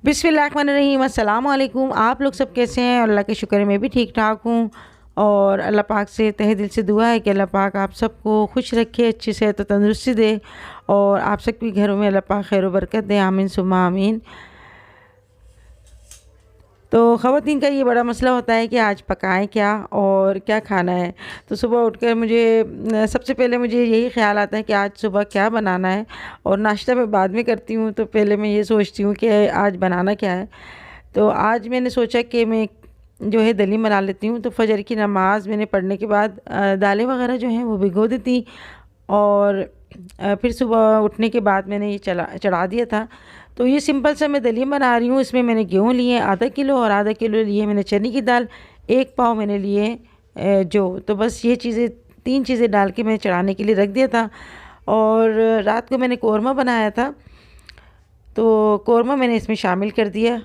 बिस्मिल्लाहिर्रहमानिर्रहीम। अस्सलाम वालेकुम। आप लोग सब कैसे हैं? अल्लाह के शुक्र है मैं भी ठीक ठाक हूँ। और अल्लाह पाक से तहे दिल से दुआ है कि अल्लाह पाक आप सबको खुश रखे, अच्छी सेहत और तंदुरुस्ती दे और आप सबके घरों में अल्लाह पाक खैर बरकत दे। आमीन सुम्मा आमीन। तो ख़वातीन का ये बड़ा मसला होता है कि आज पकाएं क्या और क्या खाना है। तो सुबह उठकर मुझे सबसे पहले मुझे यही ख़्याल आता है कि आज सुबह क्या बनाना है, और नाश्ता मैं बाद में करती हूँ। तो पहले मैं ये सोचती हूँ कि आज बनाना क्या है। तो आज मैंने सोचा कि मैं जो है दलीम बना लेती हूँ। तो फजर की नमाज़ मैंने पढ़ने के बाद दालें वगैरह जो हैं वो भिगो देती, और फिर सुबह उठने के बाद मैंने ये चढ़ा दिया था। तो ये सिंपल सा मैं दलीम बना रही हूँ। इसमें मैंने गेहूँ लिए आधा किलो, और आधा किलो लिए मैंने चने की दाल, एक पाव मैंने लिए जो। तो बस ये चीज़ें, तीन चीज़ें डाल के मैंने चढ़ाने के लिए रख दिया था। और रात को मैंने कौरमा बनाया था, तो कौरमा मैंने इसमें शामिल कर दिया।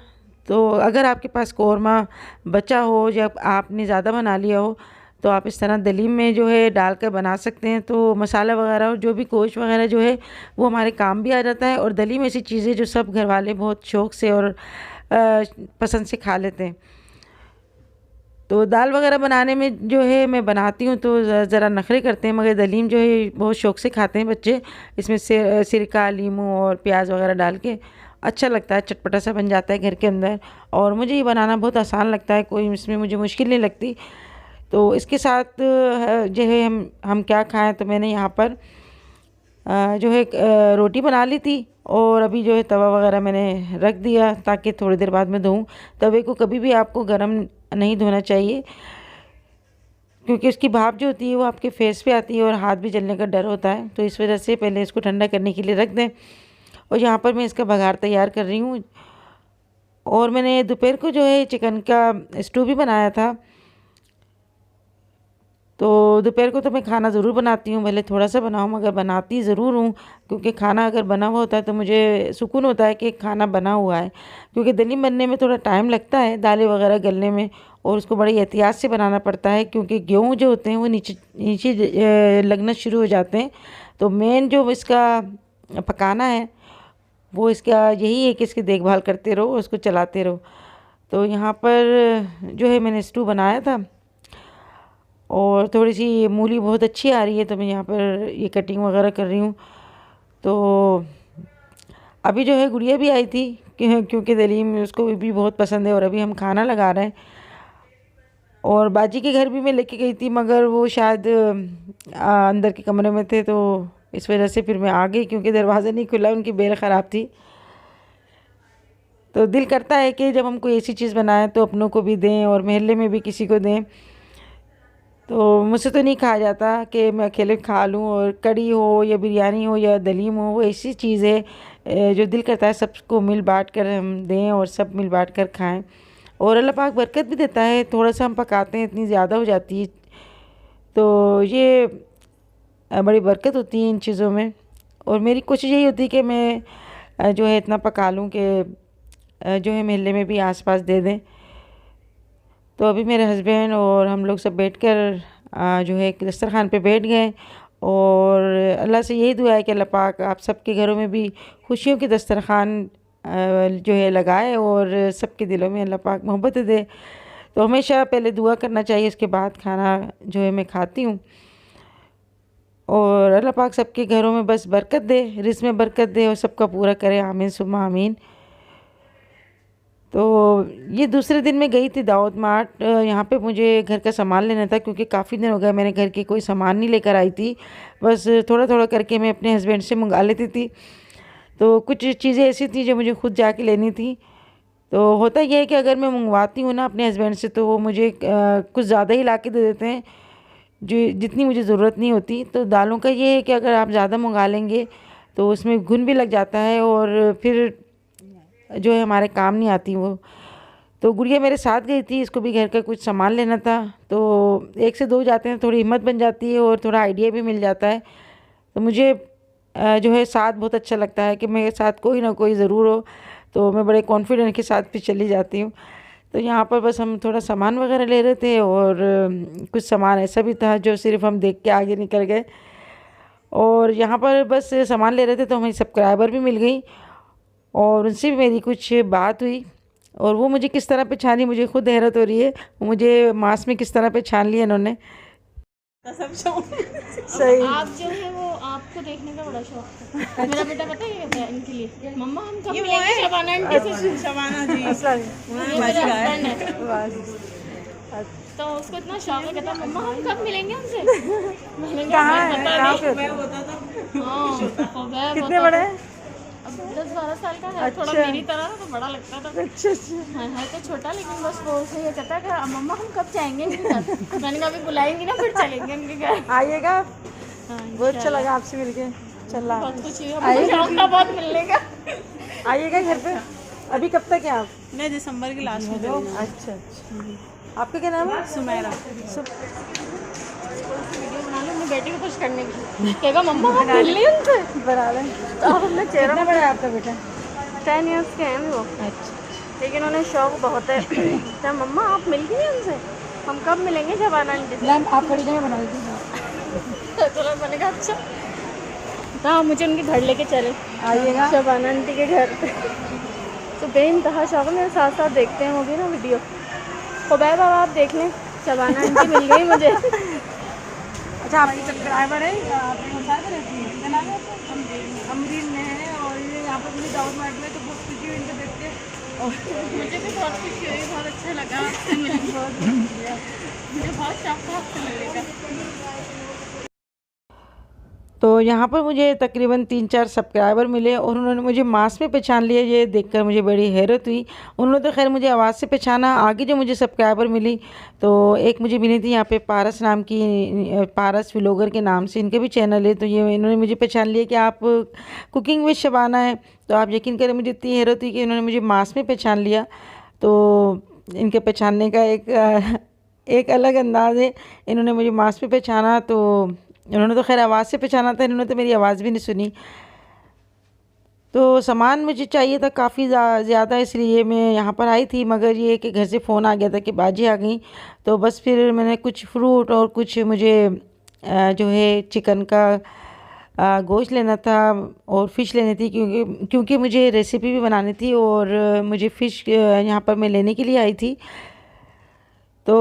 तो अगर आपके पास कौरमा बचा हो या आपने ज़्यादा बना लिया हो तो आप इस तरह दलीम में जो है डाल कर बना सकते हैं। तो मसाला वगैरह और जो भी गोश्त वगैरह जो है वो हमारे काम भी आ जाता है। और दलीम ऐसी चीज़ है जो सब घर वाले बहुत शौक़ से और पसंद से खा लेते हैं। तो दाल वगैरह बनाने में जो है मैं बनाती हूँ तो ज़रा नखरे करते हैं, मगर दलीम जो है बहुत शौक़ से खाते हैं बच्चे। इसमें से सिरका, नींबू और प्याज वगैरह डाल के अच्छा लगता है, चटपटा सा बन जाता है घर के अंदर। और मुझे ये बनाना बहुत आसान लगता है, कोई इसमें मुझे मुश्किल नहीं लगती। तो इसके साथ जो है हम क्या खाएं। तो मैंने यहाँ पर जो है रोटी बना ली थी, और अभी जो है तवा वगैरह मैंने रख दिया ताकि थोड़ी देर बाद में धोऊं। तवे को कभी भी आपको गर्म नहीं धोना चाहिए, क्योंकि उसकी भाप जो होती है वो आपके फेस पे आती है और हाथ भी जलने का डर होता है। तो इस वजह से पहले इसको ठंडा करने के लिए रख दें। और यहाँ पर मैं इसका बघार तैयार कर रही हूँ। और मैंने दोपहर को जो है चिकन का स्टू भी बनाया था। तो दोपहर को तो मैं खाना ज़रूर बनाती हूँ, भले थोड़ा सा बनाऊँ मगर बनाती ज़रूर हूँ, क्योंकि खाना अगर बना हुआ होता है तो मुझे सुकून होता है कि खाना बना हुआ है। क्योंकि दलीम बनने में थोड़ा टाइम लगता है, दालें वगैरह गलने में, और उसको बड़ी एहतियात से बनाना पड़ता है, क्योंकि गेहूँ जो होते हैं वो नीचे नीचे लगना शुरू हो जाते हैं। तो मेन जो इसका पकाना है वो इसका यही है कि इसकी देखभाल करते रहो, उसको चलाते रहो। तो यहाँ पर जो है मैंने स्टू बनाया था, और थोड़ी सी मूली बहुत अच्छी आ रही है तो मैं यहाँ पर ये कटिंग वगैरह कर रही हूँ। तो अभी जो है गुड़िया भी आई थी, क्योंकि दलीम उसको भी बहुत पसंद है, और अभी हम खाना लगा रहे हैं। और बाजी के घर भी मैं लेके गई थी, मगर वो शायद अंदर के कमरे में थे, तो इस वजह से फिर मैं आ गई, क्योंकि दरवाज़ा नहीं खुला, उनकी बेल ख़राब थी। तो दिल करता है कि जब हम कोई ऐसी चीज़ बनाएं तो अपनों को भी दें और मोहल्ले में भी किसी को दें। तो मुझसे तो नहीं खाया जाता कि मैं अकेले खा लूँ। और कड़ी हो या बिरयानी हो या दलीम हो, वो ऐसी चीज़ है जो दिल करता है सबको मिल बांट कर हम दें और सब मिल बांट कर खाएं। और अल्लाह पाक बरकत भी देता है। थोड़ा सा हम पकाते हैं, इतनी ज़्यादा हो जाती है, तो ये बड़ी बरकत होती है इन चीज़ों में। और मेरी कोशिश यही होती है कि मैं जो है इतना पका लूँ कि जो है मोहल्ले में भी आसपास दे दें। तो अभी मेरे हस्बैंड और हम लोग सब बैठकर जो है एक दस्तरखान पे बैठ गए, और अल्लाह से यही दुआ है कि अल्लाह पाक आप सबके घरों में भी खुशियों की दस्तरखान जो है लगाए, और सबके दिलों में अल्लाह पाक मोहब्बत दे। तो हमेशा पहले दुआ करना चाहिए, उसके बाद खाना जो है मैं खाती हूँ। और अल्लाह पाक सबके घरों में बस बरकत दे, रिज़्क़ में बरकत दे, और सबका पूरा करे। आमीन सुम्मा आमीन। तो ये दूसरे दिन मैं गई थी दाऊद मार्ट। यहाँ पे मुझे घर का सामान लेना था, क्योंकि काफ़ी दिन हो गए मैंने घर के कोई सामान नहीं लेकर आई थी। बस थोड़ा थोड़ा करके मैं अपने हस्बैंड से मंगा लेती थी। तो कुछ चीज़ें ऐसी थी जो मुझे खुद जाके लेनी थी। तो होता यह है कि अगर मैं मंगवाती हूँ ना अपने हस्बैंड से, तो वो मुझे कुछ ज़्यादा ही ला के दे देते हैं, जो जितनी मुझे ज़रूरत नहीं होती। तो दालों का ये है कि अगर आप ज़्यादा मंगा लेंगे तो उसमें घुन भी लग जाता है, और फिर जो है हमारे काम नहीं आती वो। तो गुड़िया मेरे साथ गई थी, इसको भी घर का कुछ सामान लेना था। तो एक से दो जाते हैं, थोड़ी हिम्मत बन जाती है और थोड़ा आइडिया भी मिल जाता है। तो मुझे जो है साथ बहुत अच्छा लगता है कि मेरे साथ कोई ना कोई ज़रूर हो, तो मैं बड़े कॉन्फिडेंट के साथ भी चली जाती हूँ। तो यहाँ पर बस हम थोड़ा सामान वगैरह ले रहे थे, और कुछ सामान ऐसा भी था जो सिर्फ हम देख के आगे निकल गए। और यहाँ पर बस सामान ले रहे थे तो हमें सब्सक्राइबर भी मिल गई, और उनसे भी मेरी कुछ बात हुई और वो मुझे किस तरह पहचानी, मुझे खुद हैरत हो रही है। वो मुझे मास्क में किस तरह पहचान लिया इन्होंने। सब शौक सही। आप जो है वो आपको देखने का बड़ा शौक है। मेरा बेटा पता है क्या कहता है इनके लिए, मम्मा हम कब मिलेंगे शबाना आंटी से। शबाना जी ये मेरा हस्बैंड है, बस तो उसको इतना शौक है, कहता है मम्मा हम कब मिलेंगे उनसे। मैंने कहा कहाँ है, कहाँ पे? मैं होता था। हाँ कितने बड़े हैं? अब 10-12 साल का है। थोड़ा अच्छा। मेरी तरह ना तो बड़ा लगता था। अच्छा अच्छा। हाँ है तो छोटा, लेकिन बस वो उसे ये कहता है कि मम्मा हम कब जाएंगे इनके घर। मैंने कहा अभी बुलाएंगी ना फिर चलेंगे इनके घर। आइएगा, हाँ, बहुत अच्छा लगा आपसे मिलके। चला बहुत कुछ है, शौक था बहुत मिलने का। आइएगा घर पे। अभी कब तक है आप? मैं दिसंबर के लास्ट में करूँगी। अच्छा अच्छा। आपका क्या नाम है? सुमेरा। वीडियो बना लो अपनी बेटी को खुश करने की। कहेगा मम्मा हम मिल ली उनसे। बना लें। तो अब हमने चेहरा कितना बड़ा है आपका बेटा? 10 ईयर्स के हैं वो, अच्छा। लेकिन उन्हें शौक बहुत है। तो मम्मा आप मिल गई उनसे, हम कब मिलेंगे शबाना आंटी से। आप खड़ी जगह बना दीजिए। तो मैंने कहा अच्छा, हाँ मुझे उनके घर लेके चले, आइएगा। शबाना आंटी के घर। तो बेइंतहा शौक है, मेरे साथ साथ देखते हैं वो भी ना वीडियो। तो बाय बाबा आप देख लें, शबाना आंटी मिल गई मुझे। अच्छा, आपकी सब्सक्राइबर है? आप साथ रहती है? क्या नाम है आपका? अमरीन में है। और ये यहाँ पर मुझे दाऊद मार्ट में तो बहुत खुशी हुई इनको देख के। और मुझे भी बहुत खुशी हुई, बहुत अच्छा लगा आपसे मिलकर। मुझे बहुत शौक था आपसे मिलने का। तो यहाँ पर मुझे तकरीबन 3-4 सब्सक्राइबर मिले और उन्होंने मुझे मास्क में पहचान लिया। ये देखकर मुझे बड़ी हैरत हुई। उन्होंने तो खैर मुझे आवाज़ से पहचाना। आगे जो मुझे सब्सक्राइबर मिली, तो एक मुझे मिली थी यहाँ पे पारस नाम की, पारस व्लॉगर के नाम से इनके भी चैनल है। तो ये इन्होंने मुझे पहचान लिया कि आप कुकिंग विद शबाना है। तो आप यकीन करें मुझे इतनी हैरत हुई कि इन्होंने मुझे मास्क में पहचान लिया। तो इनके पहचानने का एक अलग अंदाज़ है। इन्होंने मुझे मास्क में पहचाना, तो इन्होंने तो खैर आवाज़ से पहचाना था, इन्होंने तो मेरी आवाज़ भी नहीं सुनी। तो सामान मुझे चाहिए था काफ़ी ज़्यादा, इसलिए मैं यहाँ पर आई थी। मगर ये कि घर से फ़ोन आ गया था कि बाजी आ गई। तो बस फिर मैंने कुछ फ्रूट और कुछ मुझे जो है चिकन का गोश्त लेना था और फ़िश लेनी थी, क्योंकि मुझे रेसिपी भी बनानी थी और मुझे फ़िश यहाँ पर मैं लेने के लिए आई थी। तो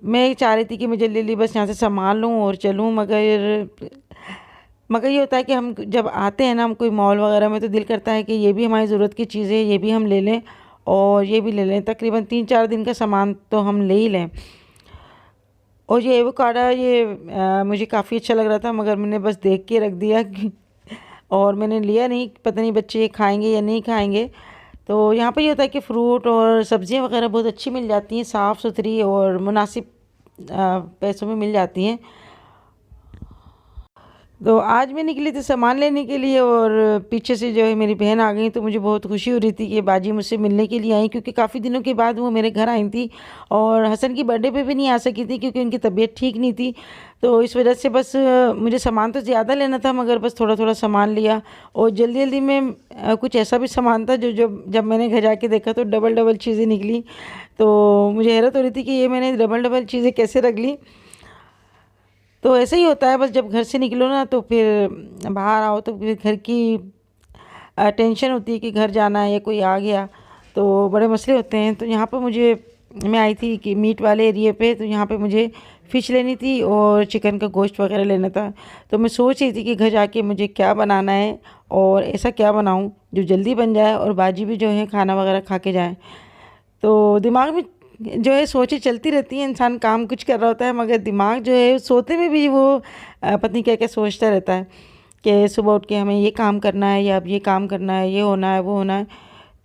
मैं चाह रही थी कि मैं जल्दी जल्दी बस यहाँ से सामान लूँ और चलूँ। मगर ये होता है कि हम जब आते हैं ना, हम कोई मॉल वगैरह में, तो दिल करता है कि ये भी हमारी ज़रूरत की चीज़ें, ये भी हम ले लें और ये भी ले लें। तकरीबन 3-4 दिन का सामान तो हम ले ही लें। और ये एवोकाडो, ये मुझे काफ़ी अच्छा लग रहा था, मगर मैंने बस देख के रख दिया और मैंने लिया नहीं। पता नहीं बच्चे ये खाएँगे या नहीं खाएँगे। तो यहाँ पे ये होता है कि फ़्रूट और सब्ज़ियाँ वगैरह बहुत अच्छी मिल जाती हैं, साफ़ सुथरी और मुनासिब पैसों में मिल जाती हैं। तो आज मैं निकली थी सामान लेने के लिए और पीछे से जो है मेरी बहन आ गई। तो मुझे बहुत खुशी हो रही थी कि बाजी मुझसे मिलने के लिए आई, क्योंकि काफ़ी दिनों के बाद वो मेरे घर आई थी और हसन की बर्थडे पे भी नहीं आ सकी थी क्योंकि उनकी तबीयत ठीक नहीं थी। तो इस वजह से बस मुझे सामान तो ज़्यादा लेना था, मगर बस थोड़ा थोड़ा सामान लिया। और जल्दी जल्दी में कुछ ऐसा भी सामान था जो जब मैंने घर जाके देखा तो डबल डबल चीज़ें निकली। तो मुझे हैरत हो रही थी कि ये मैंने डबल डबल चीज़ें कैसे रख ली। तो ऐसे ही होता है, बस जब घर से निकलो ना तो फिर बाहर आओ तो फिर घर की टेंशन होती है कि घर जाना है या कोई आ गया, तो बड़े मसले होते हैं। तो यहाँ पर मैं आई थी कि मीट वाले एरिए पे, तो यहाँ पे मुझे फ़िश लेनी थी और चिकन का गोश्त वगैरह लेना था। तो मैं सोच रही थी कि घर जाके मुझे क्या बनाना है और ऐसा क्या बनाऊँ जो जल्दी बन जाए और बाजी भी जो है खाना वगैरह खा के जाए। तो दिमाग में जो है सोचें चलती रहती हैं, इंसान काम कुछ कर रहा होता है मगर दिमाग जो है सोते में भी वो पत्नी क्या क्या सोचता रहता है कि सुबह उठ के हमें ये काम करना है या अब ये काम करना है, ये होना है, वो होना है।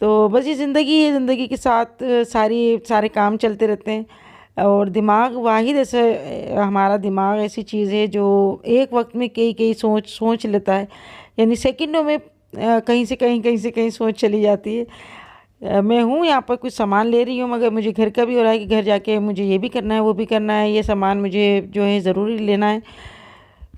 तो बस ये ज़िंदगी है, ज़िंदगी के साथ सारे काम चलते रहते हैं। और दिमाग वाहिद ऐसे हमारा दिमाग ऐसी चीज़ है जो एक वक्त में कई कई सोच लेता है, यानी सेकंडों में कहीं से कहीं सोच चली जाती है। मैं हूँ यहाँ पर कुछ सामान ले रही हूँ, मगर मुझे घर का भी हो रहा है कि घर जाके मुझे ये भी करना है, वो भी करना है, ये सामान मुझे जो है ज़रूरी लेना है।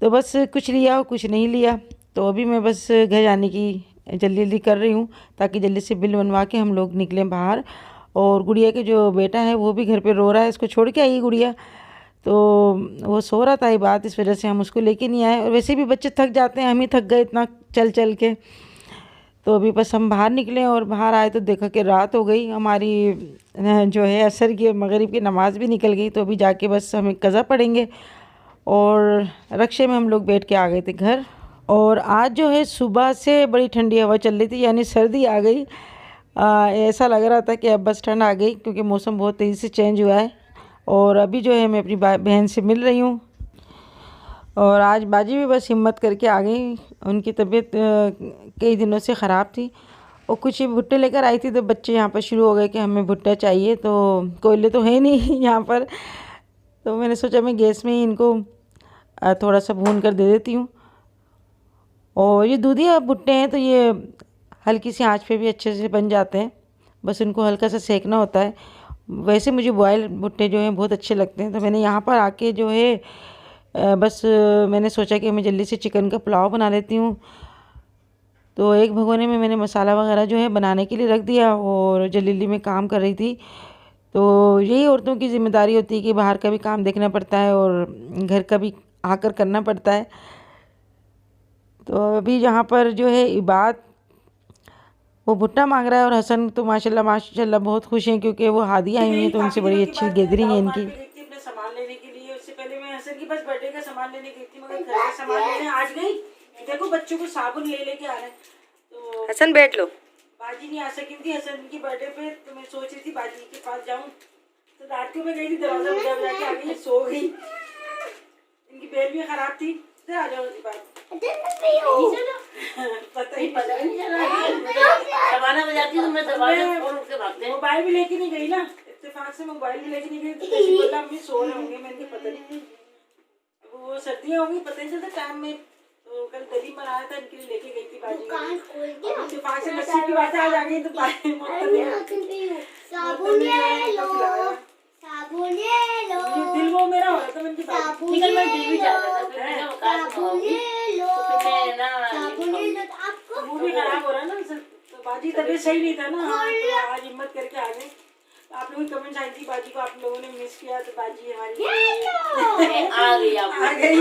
तो बस कुछ लिया और कुछ नहीं लिया। तो अभी मैं बस घर जाने की जल्दी जल्दी कर रही हूँ ताकि जल्दी से बिल बनवा के हम लोग निकलें बाहर। और गुड़िया के जो बेटा है वो भी घर पे रो रहा है, इसको छोड़ के आई गुड़िया, तो वो सो रहा था ये बात, इस वजह से हम उसको लेके नहीं आए। और वैसे भी बच्चे थक जाते हैं, हम ही थक गए इतना चल चल के। तो अभी बस हम बाहर निकले और बाहर आए तो देखा कि रात हो गई हमारी, जो है असर की और मगरिब की नमाज़ भी निकल गई। तो अभी जाके बस हमें कज़ा पढ़ेंगे और रक्शे में हम लोग बैठ के आ गए थे घर। और आज जो है सुबह से बड़ी ठंडी हवा चल रही थी, यानी सर्दी आ गई। ऐसा लग रहा था कि अब बस ठंड आ गई, क्योंकि मौसम बहुत तेज़ी से चेंज हुआ है। और अभी जो है मैं अपनी बहन से मिल रही हूँ। और आज बाजी भी बस हिम्मत करके आ गई, उनकी तबीयत कई दिनों से ख़राब थी और कुछ भुट्टे लेकर आई थी। तो बच्चे यहाँ पर शुरू हो गए कि हमें भुट्टा चाहिए, तो कोयले तो है नहीं यहाँ पर। तो मैंने सोचा मैं गैस में ही इनको थोड़ा सा भून कर दे देती हूँ। और ये दूधिया भुट्टे हैं तो ये हल्की सी आंच पे भी अच्छे से बन जाते हैं, बस इनको हल्का सा सेकना होता है। वैसे मुझे बॉयल भुट्टे जो हैं बहुत अच्छे लगते हैं। तो मैंने यहाँ पर आके जो है बस मैंने सोचा कि मैं जल्दी से चिकन का पुलाव बना लेती हूँ। तो एक भगोने में मैंने मसाला वगैरह जो है बनाने के लिए रख दिया और जल्दी में काम कर रही थी। तो यही औरतों की ज़िम्मेदारी होती है कि बाहर का भी काम देखना पड़ता है और घर का भी आकर करना पड़ता है। तो अभी यहाँ पर जो है इबाद वो भुट्टा मांग रहा है और हसन तो माशाल्लाह बहुत खुश हैं, क्योंकि वो हादी आई हुई हैं तो उनसे बड़ी अच्छी गैदरिंग है इनकी। अपने सामान लेने के लिए, उससे पहले मैं हसन की बस बर्थडे का सामान लेने गई थी, मगर घर का सामान लेने आज गई। देखो बच्चों को साबुन लेके आ रहे हैं, तो हसन बैठ लो। बाजी नहीं आ सकी थी हसन की बर्थडे पे, तो मैं सोच रही थी बाजी के पास जाऊं। तो रात को मैं गई थी, दरवाजा बजा के आ गई, सो गई। इनकी बेल भी खराब थी। आ जाओ पता ही नहीं चला। मोबाइल भी लेके नहीं गई ना, इत्तेफाक से मोबाइल भी लेके नहीं गई। तो बोला अम्मी सो रहे होंगे, मैंने पता नहीं, वो सर्दियाँ होंगी पता नहीं चलता टाइम में। तो कल दही बनाया था इनके लिए, लेके गई थी बाजी। इत्तेफाक से लस्सी की बात आज आ गई तो दिल वो मेरा हो रहा था, मैंने वो भी खराब हो रहा है ना। तो बाजी तबीयत सही नहीं था ना, तो आज हिम्मत करके आ गए। आप लोगों की कमेंट आई थी बाजी को आप लोगों ने मिस किया, तो बाजी हमारी आ गई।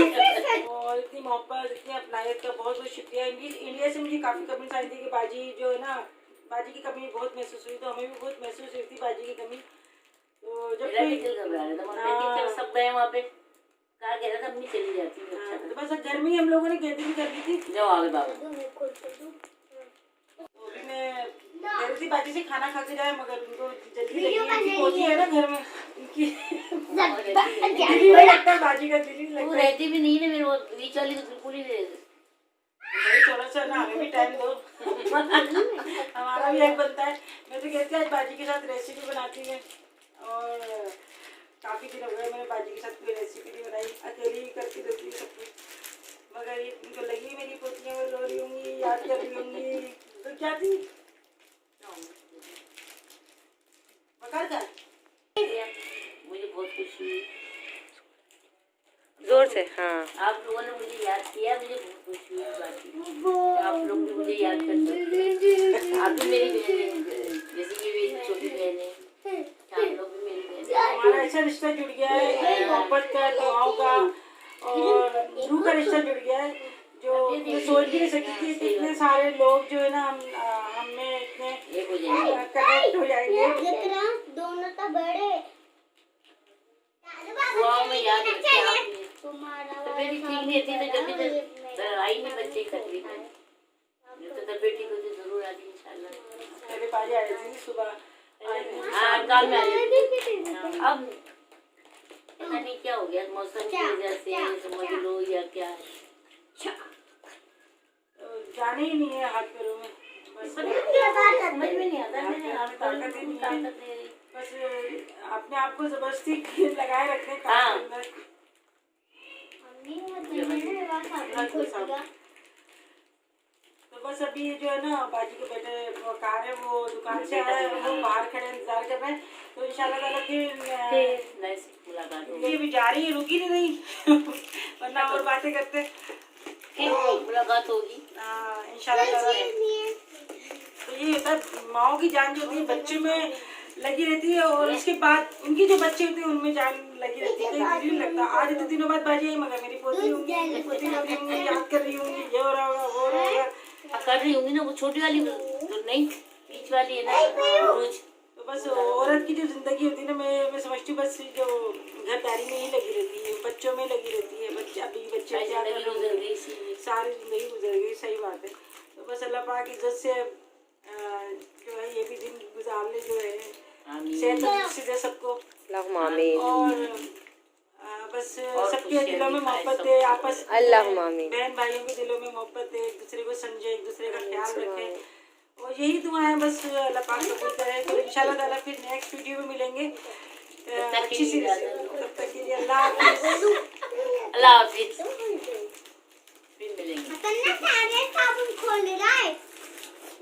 और इतनी मोहब्बत, इतनी अपनायत का बहुत बहुत शुक्रिया। इंडिया से मुझे काफ़ी कमेंट्स आई थी कि बाजी जो है ना, बाजी की कमी बहुत महसूस हुई, तो हमें भी बहुत महसूस हुई थी बाजी की कमी। तो जब सब गए वहाँ पे, कहा कह रहा था अपनी चली जाती है। तो बस घर में ही हम लोगों ने गैदरिंग कर दी थी। जाओ आगे बाबा। तो अभी मैं कह रही थी बाजी से खाना खा के जाए, मगर उनको जल्दी लगी होती है ना घर में, उनकी दिल्ली नहीं लगता, बाजी का दिल्ली लगता। वो रहती भी नहीं है मेरे, वो बीच वाली तो बिल्कुल ही नहीं। थोड़ा सा ना हमें भी टाइम दो, हमारा भी एक बनता है। मैं तो कहती हूँ आज बाजी के साथ रेसिपी बनाती है, और काफ़ी दिन हो गए मैंने बाजी के साथ कोई रेसिपी नहीं बनाई, अकेली ही करती रहती है सब कुछ। मगर ये उनको लगी मेरी पोतियाँ वो रो रही होंगी, याद कर रही होंगी, तो क्या थी बकार कर। मुझे बहुत खुशी हुई, जोर से। हाँ, आप लोगों ने मुझे याद किया, मुझे बहुत खुशी हुई बात। आप लोग भी मुझे याद करते, आप भी मेरी बहन है, जैसे कि मेरी छोटी बहन है, आप लोग भी मेरी बहन है। हमारा ऐसा रिश्ता जुड़ गया है, मोहब्बत का, दुआओं का और रूह का रिश्ता जुड़ गया है, जो सोच भी नहीं सकती थी कि इतने सारे लोग जो है ना हमें इतने कनेक्ट हो जाएंगे। दोनों तो बड़े में याद रखिए, तबीयत ठीक नहीं थी तो जब आई नहीं बच्चे की तकलीफ है, तो तबीयत ठीक होती जरूर आती इंशाल्लाह। मेरे पास आई थी सुबह, हाँ काल में आ रही। अब पता नहीं क्या हो गया, मौसम की वजह से समझ लो या क्या है, जाने ही नहीं है हाथ पैरों में, बस समझ में नहीं आता, ताकत ही नहीं है, बस अपने आप को जबरदस्ती लगाए रखते हैं काम के अंदर। तो बस अभी जो है ना बाजी के बेटे वो कार है, वो दुकान से आया है, वो बाहर खड़े इंतजार कर रहे हैं। तो इंशाल्लाह ताला फिर मुलाकात ये भी जा रही है, रुकी नहीं रही वरना और बातें करते, मुलाकात होगी इंशाल्लाह ताला। तो ये होता है माओ की जान जो होती है बच्चों में लगी रहती है, और उसके बाद उनकी जो बच्चे होते हैं उनमें जान लगी रहती है, कहीं दिल नहीं लगता। आज इतने दिनों बाद बाजी आई, मगर मेरी पोती होंगी, पोती होंगी, याद कर रही होंगी, ये हो रहा होगा वो हो रहा होगा, कर रही होंगी ना वो छोटी वाली, तो नहीं बीच वाली है ना रोज। तो बस औरत की जो जिंदगी होती है ना, मैं समझती हूँ बस जो घरदारी में ही लगी रहती है, बच्चों में लगी रहती है। बच्चे अभी बच्चे क्या कर रहे हैं, सारी जिंदगी गुजर गई। सही बात है। तो बस अल्लाह पाक इज्जत से जो है ये भी दिन गुजारने जो है, सेहत तंदुरुस्ती दे सबको। और बस सबके दिलों में मोहब्बत है, आपस बहन भाइयों के दिलों में मोहब्बत है, एक दूसरे को समझे, एक दूसरे का ख्याल रखें। और यही दुआ है बस अल्लाह पाक कबूल करे। तो इंशाल्लाह ताला फिर नेक्स्ट वीडियो में मिलेंगे अच्छी सी। तब तक के लिए अल्लाह हाफिज़। अल्लाह हाफिज़, फिर मिलेंगे।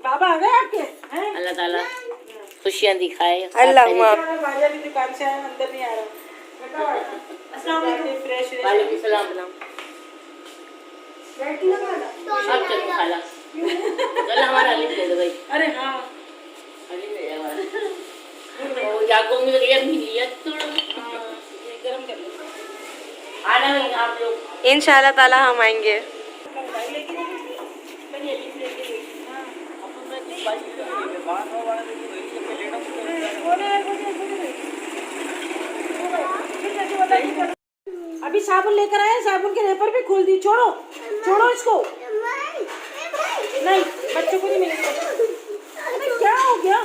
बाबा आ गए आपके हैं? अल्लाह ताला खुशियाँ दिखाए। बाजा भी दुकान से आया, अंदर नहीं आ रहा। अस्सलाम वालेकुम। फ्रेश वालेकुम सलाम। अब चलो खाला, चल हमारा हलीम दे दो भाई। अरे हाँ, हलीम दे दो हमारा। वो जागो में गया मिली थोड़ा गरम कर लो। आना नहीं आप लोग, इंशाल्लाह ताला हम आएंगे। अभी साबुन लेकर आए, साबुन के रेपर भी खोल दी। छोड़ो छोड़ो इसको, नहीं बच्चों को नहीं मिलेगा। अरे क्या हो गया?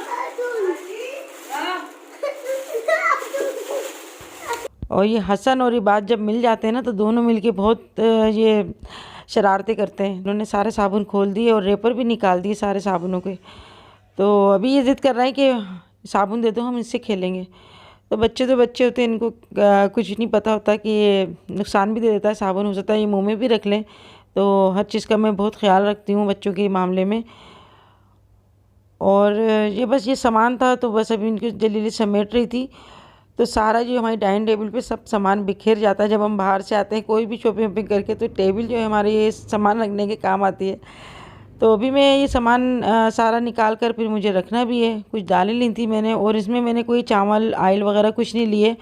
और ये हसन और इबाद जब मिल जाते हैं ना, तो दोनों मिलके बहुत ये शरारतें करते हैं। उन्होंने सारे साबुन खोल दिए और रेपर भी निकाल दिए सारे साबुनों के। तो अभी ये ज़िद कर रहा है कि साबुन दे दो, हम इससे खेलेंगे। तो बच्चे होते हैं, इनको कुछ नहीं पता होता कि ये नुकसान भी दे देता है साबुन, हो सकता है ये मुंह में भी रख लें। तो हर चीज़ का मैं बहुत ख्याल रखती हूँ बच्चों के मामले में। और ये बस ये सामान था, तो बस अभी इनकी जल्दी समेट रही थी। तो सारा जो हमारी डाइनिंग टेबल पे सब सामान बिखर जाता है जब हम बाहर से आते हैं, कोई भी शॉपिंग वॉपिंग करके। तो टेबल जो है हमारे ये सामान रखने के काम आती है। तो अभी मैं ये सामान सारा निकाल कर फिर मुझे रखना भी है। कुछ दालें ली थी मैंने, और इसमें मैंने कोई चावल आयल वगैरह कुछ नहीं लिए।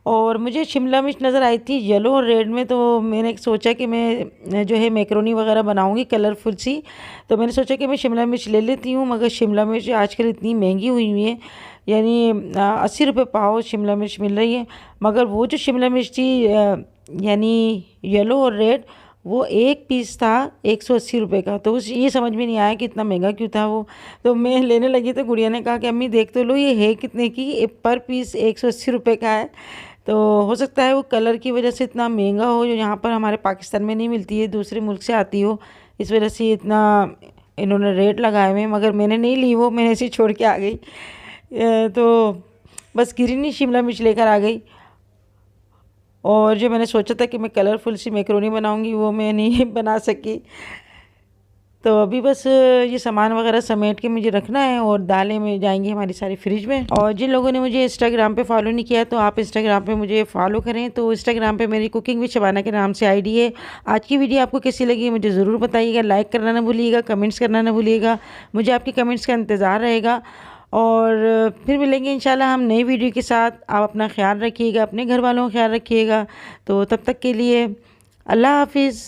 और मुझे शिमला मिर्च नज़र आई थी येलो और रेड में, तो मैंने सोचा कि मैं जो है मैक्रोनी वगैरह बनाऊंगी कलरफुल सी। तो मैंने सोचा कि मैं शिमला मिर्च ले लेती हूँ, मगर शिमला मिर्च आजकल इतनी महंगी हुई हुई है, यानी 80 रुपये पाव शिमला मिर्च मिल रही है। मगर वो जो शिमला मिर्च थी यानी येलो और रेड, वो एक पीस था 180 रुपये का। तो ये समझ में नहीं आया कि इतना महंगा क्यों था वो। तो मैं लेने लगी तो गुड़िया ने कहा कि अम्मी देख तो लो ये है कितने की, पर पीस 180 रुपये का है। तो हो सकता है वो कलर की वजह से इतना महंगा हो, जो यहाँ पर हमारे पाकिस्तान में नहीं मिलती है, दूसरे मुल्क से आती हो, इस वजह से इतना इन्होंने रेट लगाए हुए। मगर मैंने नहीं ली वो, मैंने ऐसे छोड़ के आ गई। तो बस ग्रीन शिमला मिर्च लेकर आ गई। और जो मैंने सोचा था कि मैं कलरफुल सी मैक्रोनी बनाऊंगी, वो मैं नहीं बना सकी। तो अभी बस ये सामान वगैरह समेट के मुझे रखना है, और दालें में जाएंगी हमारी सारी फ्रिज में। और जिन लोगों ने मुझे इंस्टाग्राम पे फॉलो नहीं किया, तो आप इंस्टाग्राम पे मुझे फॉलो करें। तो इंस्टाग्राम पे मेरी कुकिंग विद शबाना के नाम से आईडी है। आज की वीडियो आपको कैसी लगी मुझे ज़रूर बताइएगा, लाइक करना ना भूलिएगा, कमेंट्स करना ना भूलिएगा। मुझे आपके कमेंट्स का इंतज़ार रहेगा। और फिर मिलेंगे इंशाल्लाह हम नई वीडियो के साथ। आप अपना ख्याल रखिएगा, अपने घर वालों का ख्याल रखिएगा। तो तब तक के लिए अल्लाह हाफिज़।